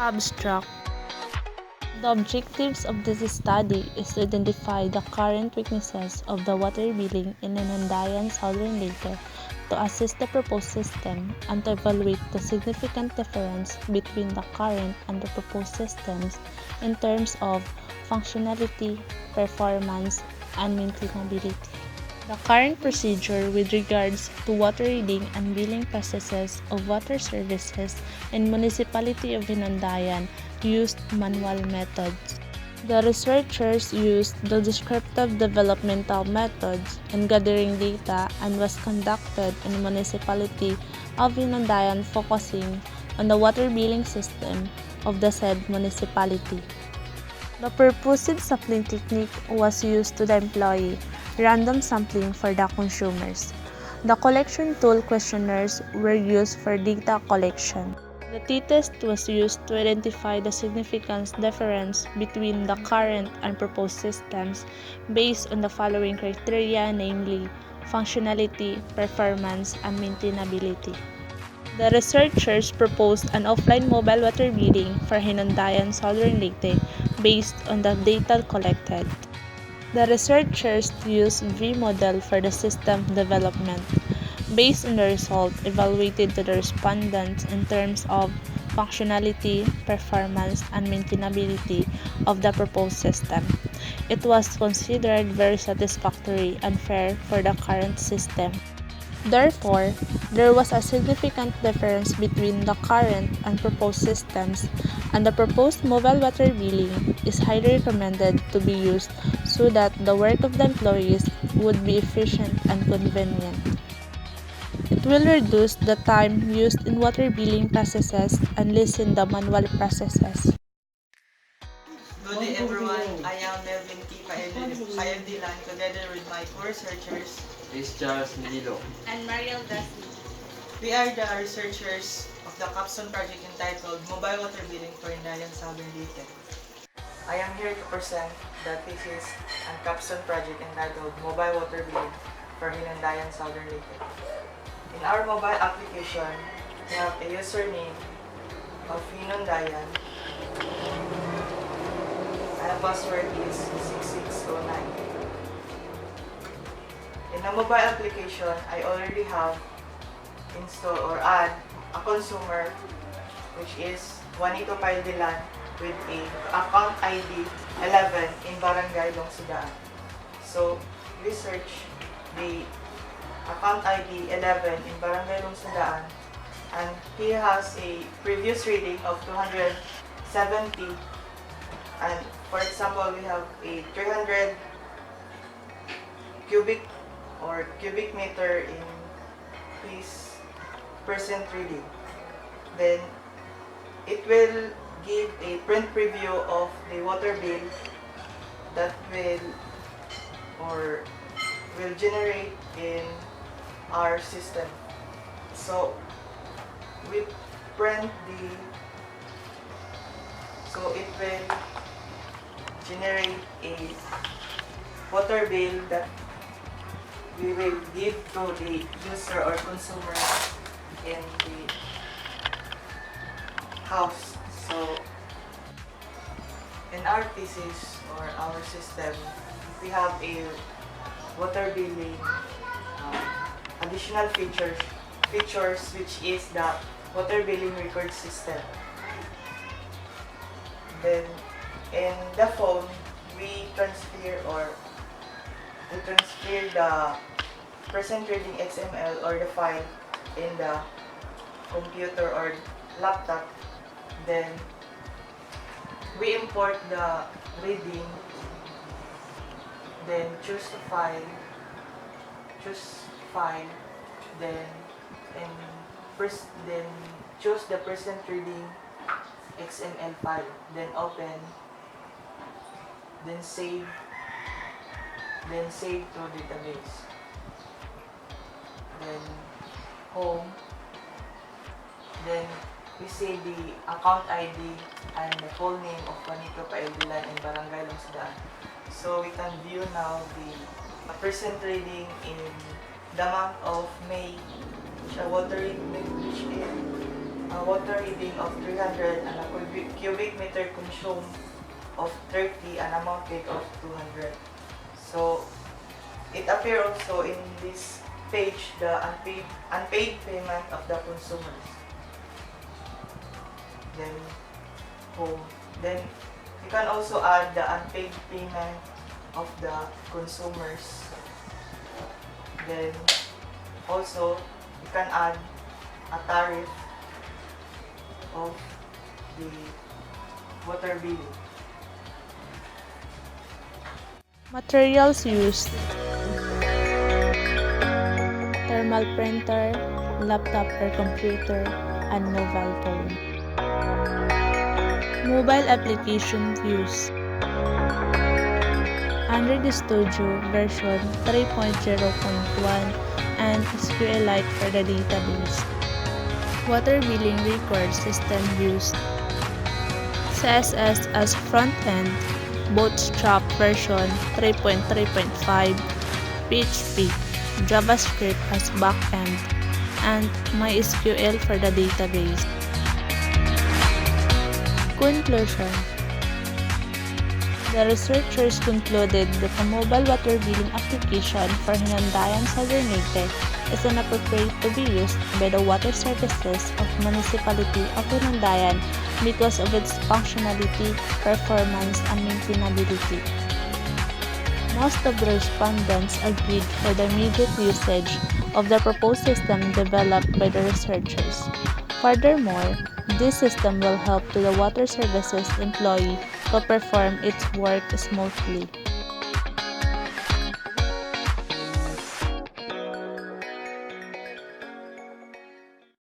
Abstract. The objectives of this study is to identify the current weaknesses of the water billing in Inandayan Southern Leyte, to assess the proposed system, and to evaluate the significant difference between the current and the proposed systems in terms of functionality, performance, and maintainability. The current procedure with regards to water reading and billing processes of water services in Municipality of Inandayan used manual methods. The researchers used the descriptive developmental methods in gathering data and was conducted in the Municipality of Inandayan, focusing on the water billing system of the said municipality. The proposed sampling technique was used to employ random sampling for the consumers. The collection tool questionnaires were used for data collection. The t-test was used to identify the significance difference between the current and proposed systems based on the following criteria, namely functionality, performance, and maintainability. The researchers proposed an offline mobile water billing for Hinandayan Southern Leyte based on the data collected. The researchers used V-model for the system development. Based on the result, evaluated to the respondents in terms of functionality, performance, and maintainability of the proposed system. It was considered very satisfactory and fair for the current system. Therefore, there was a significant difference between the current and proposed systems, and the proposed mobile water billing is highly recommended to be used so that the work of the employees would be efficient and convenient. It will reduce the time used in water billing processes and lessen the manual processes. Good day everyone, I am Melvin T. PAILDELAN together with my co-researchers MEDILO and DASIG. We are the researchers of the Capstone project entitled MobileWaterBilling for Indayan Southern Leyte. I am here to present the Thesis and Capstone project entitled MobileWaterBilling for Hinandayan Southern Leyte. In our mobile application, we have a username of Hinandayan and the password is 6609. In the mobile application, I already have installed or add a consumer, which is Juanito PAILDELAN with a account ID 11 in Barangay Lungsodaan. So we search the account ID 11 in Barangay Lungsodaan, and he has a previous reading of 270. And for example, we have a 300 cubic meter in his present reading. Then it will give a print preview of the water bill that will generate in our system. So we print so it will generate a water bill that we will give to the user or consumer in the house. So in our thesis or our system, we have a water billing additional features which is the water billing record system. Then in the phone, we transfer the present reading XML or the file in the computer or laptop. Then we import the reading, then choose file, then choose the present reading XML file, then open, then save to database, then home, then we say the account ID and the full name of Juanito PAILDELAN in Barangay Lungsodaan. So we can view now the present reading in the month of May, which is a water reading of 300 and a cubic meter consumed of 30 and amount paid of 200. So it appears also in this page the unpaid payment of the consumers. Then home. Then you can also add the unpaid payment of the consumers. Then also you can add a tariff of the water bill. Materials used: thermal printer, laptop or computer, and mobile phone. Mobile application views: Android Studio version 3.0.1 and SQLite for the database. Water billing record system used: CSS as front-end, Bootstrap version 3.3.5, PHP, JavaScript as back-end, and MySQL for the database. Conclusion: the researchers concluded that the mobile water billing application for Hinandayan Southern Leyte is inappropriate to be used by the water services of Municipality of Hinandayan because of its functionality, performance, and maintainability. Most of the respondents agreed for the immediate usage of the proposed system developed by the researchers. Furthermore, this system will help to the water services employee to perform its work smoothly.